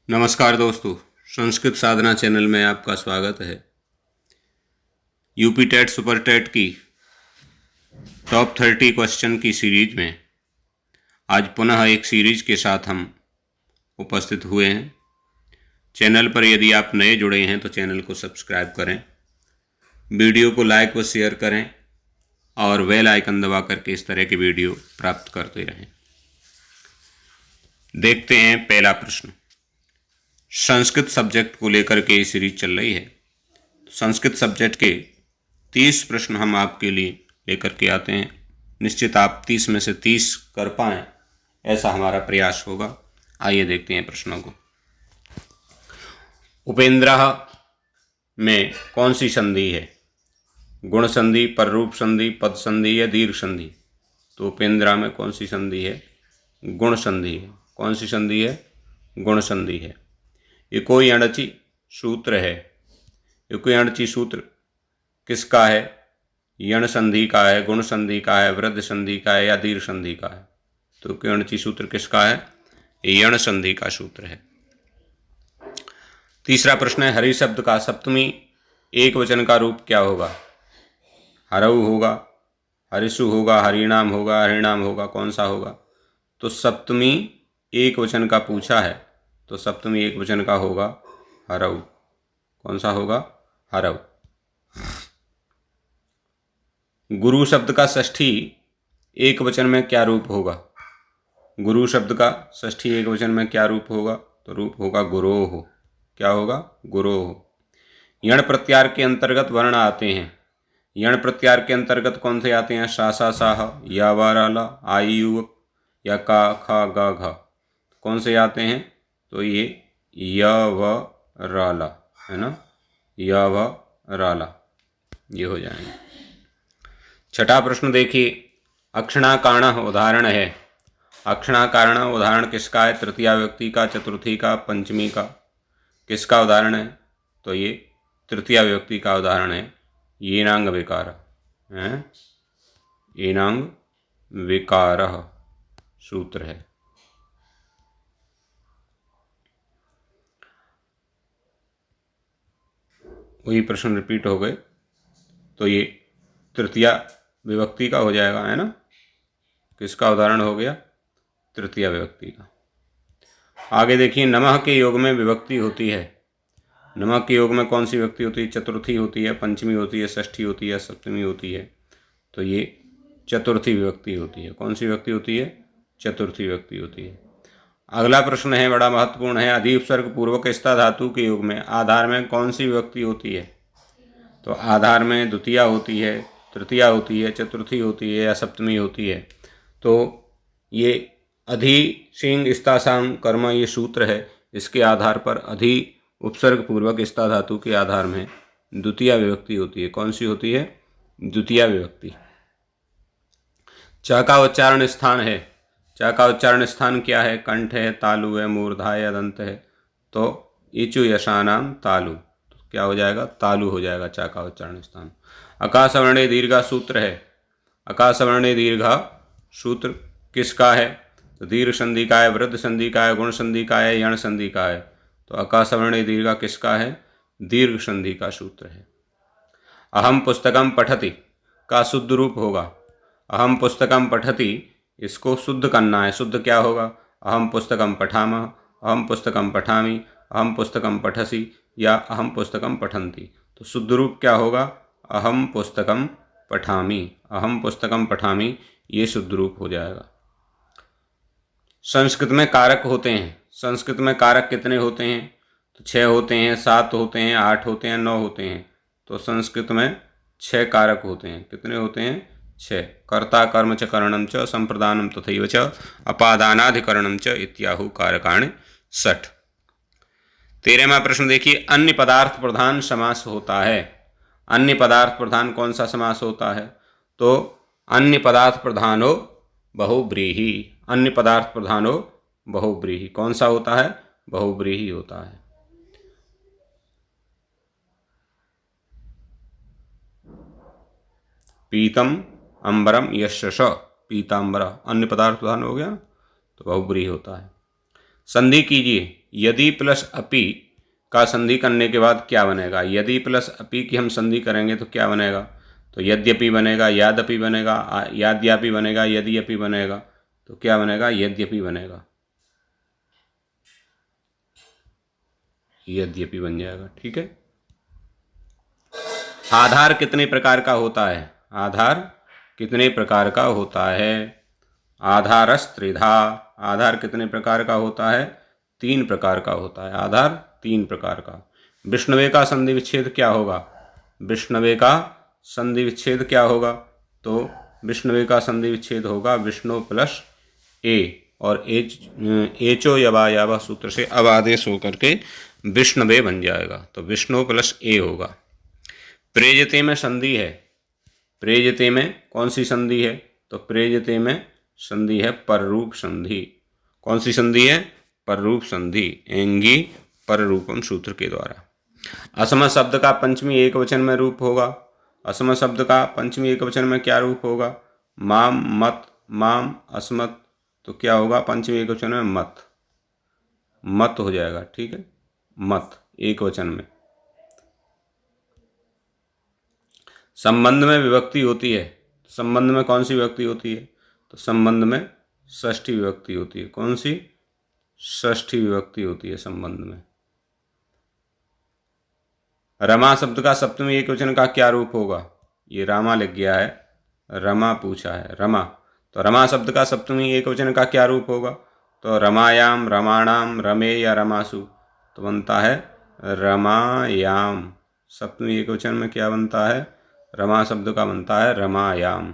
नमस्कार दोस्तों, संस्कृत साधना चैनल में आपका स्वागत है। यूपी टेट सुपर टेट की टॉप 30 क्वेश्चन की सीरीज में आज पुनः एक सीरीज के साथ हम उपस्थित हुए हैं। चैनल पर यदि आप नए जुड़े हैं तो चैनल को सब्सक्राइब करें, वीडियो को लाइक व शेयर करें और बेल आइकन दबा करके इस तरह के वीडियो प्राप्त करते रहें। देखते हैं पहला प्रश्न। संस्कृत सब्जेक्ट को लेकर के ये सीरीज चल रही है। संस्कृत सब्जेक्ट के 30 प्रश्न हम आपके लिए लेकर के आते हैं। निश्चित आप 30 में से 30 कर पाएं, ऐसा हमारा प्रयास होगा। आइए देखते हैं प्रश्नों को। उपेंद्र में कौन सी संधि है? गुण संधि, पररूप संधि, पद संधि या दीर्घ संधि? तो उपेंद्र में कौन सी संधि है? गुण संधि है। कौन सी संधि है? गुण संधि है। इको अणचि सूत्र है। इको अणचि सूत्र किसका है? यण संधि का है, गुण संधि का है, वृद्ध संधि का है या दीर्घ संधि का है? तो इको अणचि सूत्र किसका है? यण संधि का सूत्र है। तीसरा प्रश्न है, हरि शब्द का सप्तमी एक वचन का रूप क्या होगा? हरऊ होगा, हरिषु होगा, हरिणाम होगा, हरिणाम होगा, कौन सा होगा? तो सप्तमी एक वचन का पूछा है तो सप्तमी एक वचन का होगा हरऊ। कौन सा होगा? हरऊ। गुरु शब्द का षष्ठी एक वचन में क्या रूप होगा? गुरु शब्द का षष्ठी एक वचन में क्या रूप होगा? तो रूप होगा गुरोह। क्या होगा? गुरोह। यण प्रत्यार के अंतर्गत वर्ण आते हैं। यण प्रत्यार के अंतर्गत कौन से आते हैं? सा सा साह, या वा राला, आई युवक या का खा गा घा? कौन से आते हैं? तो ये य व राला है ना, य व राला ये हो जाएंगे। छठा प्रश्न देखिए, अक्षणाकारण उदाहरण है। अक्षणाकारण उदाहरण किसका है? तृतीया व्यक्ति का, चतुर्थी का, पंचमी का? किसका उदाहरण है? तो ये तृतीया व्यक्ति का उदाहरण है। येनांग विकार है, येनांग विकार सूत्र है। वही प्रश्न रिपीट हो गए तो ये तृतीया विभक्ति का हो जाएगा, है ना। किसका उदाहरण हो गया? तृतीया विभक्ति का। आगे देखिए, नमः के योग में विभक्ति होती है। नमः के योग में कौन सी विभक्ति होती है? चतुर्थी होती है, पंचमी होती है, षष्ठी होती है, सप्तमी होती है? तो ये चतुर्थी विभक्ति होती है। कौन सी विभक्ति होती है? चतुर्थी विभक्ति होती है। अगला प्रश्न है, बड़ा महत्वपूर्ण है। अधि उपसर्ग पूर्वक स्था धातु के योग में आधार में कौन सी विभक्ति होती है? तो आधार में द्वितीया होती है, तृतीया होती है, चतुर्थी होती है या सप्तमी होती है? तो ये अधि सिंह स्तासाम कर्म ये सूत्र है। इसके आधार पर अधि उपसर्ग पूर्वक स्था धातु के आधार में द्वितीया विभक्ति होती है। कौन सी होती है? द्वितीया विभक्ति। च का उच्चारण स्थान है। च का उच्चारण स्थान क्या है? कंठ है, तालु है, मूर्धा है, दंत है? तो इचु यशानाम तालु। तो क्या हो जाएगा? तालु हो जाएगा च का उच्चारण स्थान। अकासवर्णे दीर्घा सूत्र है। अकासवर्णे दीर्घा सूत्र किसका है? तो दीर्घ संधि का है, वृद्ध संधि का है, गुण संधि का है, यण संधि का है? तो अकासवर्णे दीर्घा किसका है? दीर्घ संधि का सूत्र है। अहम पुस्तकम पठति का शुद्ध रूप होगा। अहम पुस्तकम पठति, इसको शुद्ध करना है। शुद्ध क्या होगा? अहम पुस्तकम पठामः, अहम पुस्तकम पठामि, अहम पुस्तकम पठसि या अहम पुस्तकम पठन्ति? तो शुद्ध रूप क्या होगा? अहम पुस्तकम पठामि, अहम पुस्तकम पठामि, ये शुद्ध रूप हो जाएगा। संस्कृत में कारक होते हैं। संस्कृत में कारक कितने होते हैं? तो 6 होते हैं, 7 होते हैं, 8 होते हैं, 9 होते हैं। तो संस्कृत में 6 कारक होते हैं। कितने होते हैं? 6। कर्ता कर्म च करणम च संप्रदानम तथैव च अपादानाधिकरणम च इत्याहु कारकाणि 60। 13वां प्रश्न देखिए, अन्य पदार्थ प्रधान समास होता है। अन्य पदार्थ प्रधान कौन सा समास होता है? तो अन्य पदार्थ प्रधानो बहुव्रीहि। अन्य पदार्थ प्रधानो बहुव्रीहि। कौन सा होता है? बहुव्रीहि होता है। पीतम अंबरम यश, पीताम्बर अन्य पदार्थ प्रधान हो गया तो बहुव्रीहि होता है। संधि कीजिए। यदि प्लस अपि का संधि करने के बाद क्या बनेगा? यदि प्लस अपि की हम संधि करेंगे तो क्या बनेगा? तो यद्यपि बनेगा, यादपि बनेगा, याद्यापि बनेगा, यद्यपि बनेगा। तो क्या बनेगा? यद्यपि बनेगा, यद्यपि बन जाएगा। ठीक है। आधार कितने प्रकार का होता है? आधार कितने प्रकार का होता है? आधारस्त्रिधा। आधार कितने प्रकार का होता है? 3 प्रकार का होता है। आधार 3 प्रकार का। विष्णवे का संधि विच्छेद क्या होगा? विष्णवे का संधि विच्छेद क्या होगा? तो विष्णवे का संधि विच्छेद होगा विष्णु प्लस ए, और एचो यवा यावा सूत्र से अब आदेश होकर के विष्णवे बन जाएगा। तो विष्णु प्लस ए होगा। प्रेजते में संधि है। प्रेजते में कौन सी संधि है? तो प्रेजते में संधि है पररूप संधि। कौन सी संधि है? पररूप संधि, एंगी पररूपम सूत्र के द्वारा। असम शब्द का पंचमी एक वचन में रूप होगा। असम शब्द का पंचमी एक वचन में क्या रूप होगा? माम, मत, माम, अस्मत्। तो क्या होगा पंचमी एक वचन में? मत, मत हो जाएगा। ठीक है, मत एक वचन में। संबंध में विभक्ति होती है। संबंध में कौन सी विभक्ति होती है? तो संबंध में षष्ठी विभक्ति होती है। कौन सी? षष्ठी विभक्ति होती है संबंध में। रमा शब्द का सप्तमी एक वचन का क्या रूप होगा? ये रामा लिख गया है, रमा पूछा है, रमा। तो रमा शब्द का सप्तमी एक वचन का क्या रूप होगा? तो रमायाम, रमाणाम, रमे या रमासु। तो बनता है रमायाम। सप्तमी एक वचन में क्या बनता है? रमा शब्द का बनता है रमायाम।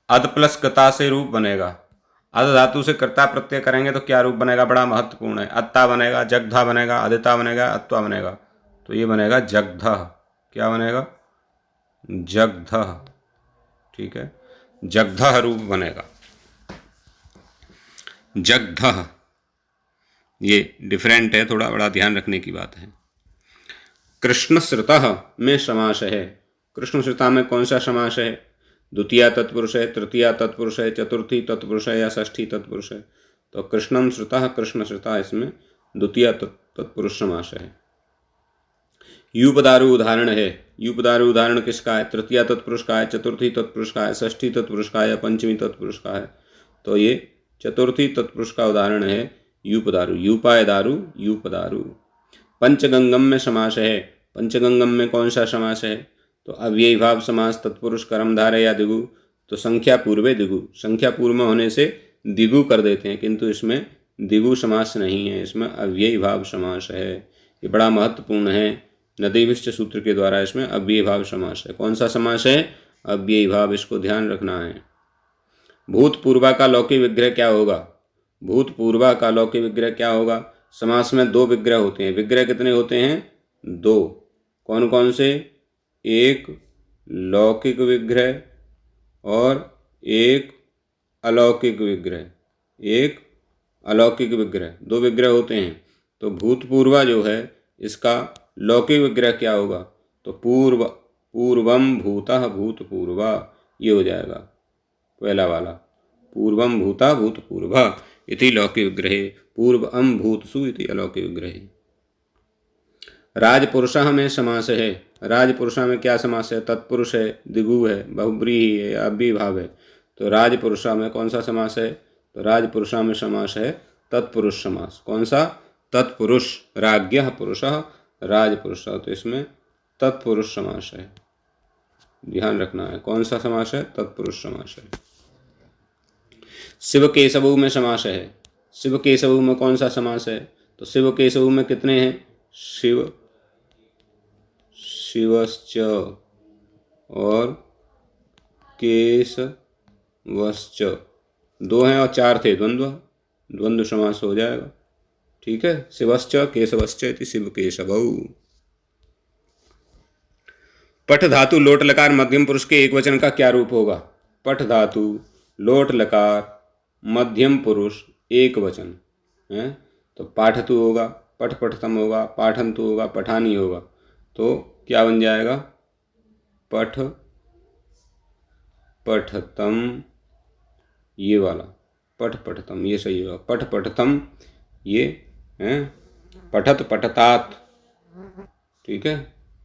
अद प्लस कता से रूप बनेगा। अद धातु से कर्ता प्रत्यय करेंगे तो क्या रूप बनेगा? बड़ा महत्वपूर्ण है। अत्ता बनेगा, जगधा बनेगा, अदिता बनेगा, अत्वा बनेगा। तो ये बनेगा जगधः। क्या बनेगा? जगधः। ठीक है, जगधः रूप बनेगा, जगधः। ये डिफरेंट है थोड़ा, बड़ा ध्यान रखने की बात है। कृष्णश्रुतः में समास है। कृष्णश्रुता में कौन सा समास है? द्वितीया तत्पुरुष है, तृतीया तत्पुरुष है, चतुर्थी तत्पुरुष है या षष्ठी तत्पुरुष है? तो कृष्णम श्रुतः, कृष्णश्रुता, इसमें द्वितीया तत्पुरुष समास है। युपदारु उदाहरण है। युपदारु उदाहरण किसका है? तृतीया तत्पुरुष का है, चतुर्थी तत्पुरुष का है, षष्ठी तत्पुरुष का है या पंचमी तत्पुरुष का है? तो ये चतुर्थी तत्पुरुष का उदाहरण है युपदारु। युपाय दारु, युपदारु। पंचगंगम में समास है। पंचगंगम में कौन सा समास है? तो अव्ययी भाव समास, तत्पुरुष कर्मधारय या दिगु। तो संख्या पूर्वे दिगु, संख्या पूर्व में होने से दिगु कर देते हैं, किंतु इसमें दिगु समास नहीं है, इसमें अव्ययी भाव समास है। ये बड़ा महत्वपूर्ण है। नदीविष्ट सूत्र के द्वारा इसमें अव्ययी भाव समास है। कौन सा समास है? अव्ययी भाव, इसको ध्यान रखना है। भूतपूर्वा का लौकिक विग्रह क्या होगा? भूतपूर्वा का लौकिक विग्रह क्या होगा? समास में 2 विग्रह होते हैं। विग्रह कितने होते हैं? 2। कौन कौन से? एक लौकिक विग्रह और एक अलौकिक विग्रह। एक अलौकिक विग्रह, 2 विग्रह होते हैं। तो भूतपूर्वा जो है इसका लौकिक विग्रह क्या होगा? तो पूर्वम भूतः भूतपूर्वा, ये हो जाएगा पहला वाला। पूर्वम भूता भूतपूर्वा इति लौकिक विग्रहे, पूर्वम भूतसु इति अलौकिक विग्रहे। राजपुरुषः में समास है। राजपुरुषः में क्या समास है? तत्पुरुष है, दिगु है, बहुब्रीहि है, अव्ययीभाव है। तो राजपुरुषः में कौन सा समास है? तो राजपुरुषः में समास है तत्पुरुष समास। कौन सा? तत्पुरुष। राज्ञः पुरुषः राजपुरुषः, तो इसमें तत्पुरुष समास है, ध्यान रखना है। कौन सा समास है? तत्पुरुष समास है। शिव केशवु में समास है। शिव केशवु में कौन सा समास है? तो शिव केशवु में कितने हैं? शिव, शिवश्च और केशवश्च, 2 हैं और 4 थे, द्वंद्व समास हो जाएगा। ठीक है, शिवश्च केशवश्च इति शिव केशवौ। पठ धातु लोट लकार मध्यम पुरुष के एक वचन का क्या रूप होगा? पठ धातु लोट लकार मध्यम पुरुष एक वचन है, तो पाठतु होगा, पठ पठतम होगा, पाठंतु होगा, पठानी होगा। तो क्या बन जाएगा? पठ पठतम, ये वाला पठ पठतम, ये सही होगा। पठ पठतम, ये हैं, पठत पठतात, ठीक है,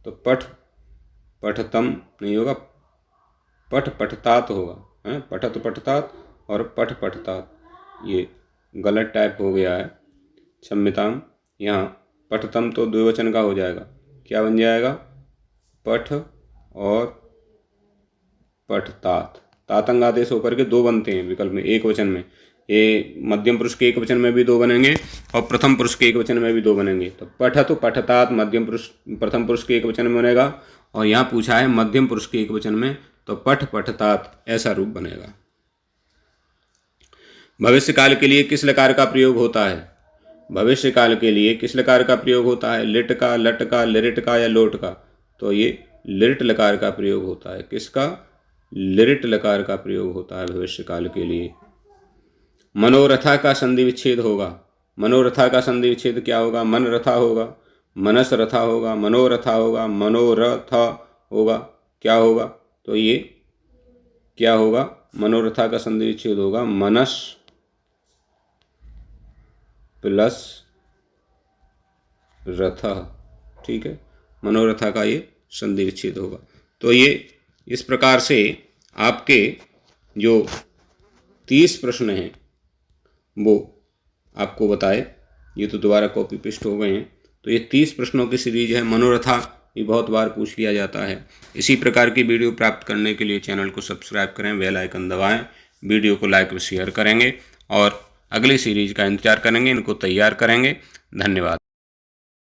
तो पठ पठतम नहीं होगा, पठ पठतात होगा, हैं, पठत पठतात और पठ पठतात, ये गलत टाइप हो गया है, क्षम्यताम। यहाँ पठतम तो द्विवचन का हो जाएगा, क्या बन जाएगा, पठ और पठतात, तातंग आदेश होकर के दो बनते हैं विकल्प में, एक वचन में, ये मध्यम पुरुष के एक वचन में भी दो बनेंगे और प्रथम पुरुष के एक वचन में भी दो बनेंगे। तो पठत पठतात मध्यम पुरुष प्रथम पुरुष के एक वचन में बनेगा, और यहाँ पूछा है मध्यम पुरुष के एक वचन में, तो पठ पठतात ऐसा रूप बनेगा। भविष्य काल के लिए किस लकार का प्रयोग होता है, भविष्य काल के लिए किस लकार का प्रयोग होता है, लिट का, लट का, लिरिट का या लोट का, तो ये लिरिट लकार का प्रयोग होता है। किसका, लिरिट लकार का प्रयोग होता है भविष्य काल के लिए। मनोरथा का संधि विच्छेद होगा, मनोरथा का संधि विच्छेद क्या होगा, मन रथा होगा, मनस रथा होगा, मनोरथा होगा, मनोरथ होगा, क्या होगा, तो ये क्या होगा, मनोरथा का संधि विच्छेद होगा मनस प्लस रथ, ठीक है, मनोरथा का ये संधि विच्छेद होगा। तो ये इस प्रकार से आपके जो 30 प्रश्न हैं वो आपको बताए, ये तो दोबारा कॉपी पेस्ट हो गए हैं। तो ये 30 प्रश्नों की सीरीज है, मनोरथा ये बहुत बार पूछ लिया जाता है। इसी प्रकार की वीडियो प्राप्त करने के लिए चैनल को सब्सक्राइब करें, बेल आइकन दबाएं, वीडियो को लाइक व शेयर करेंगे और अगली सीरीज का इंतजार करेंगे, इनको तैयार करेंगे। धन्यवाद।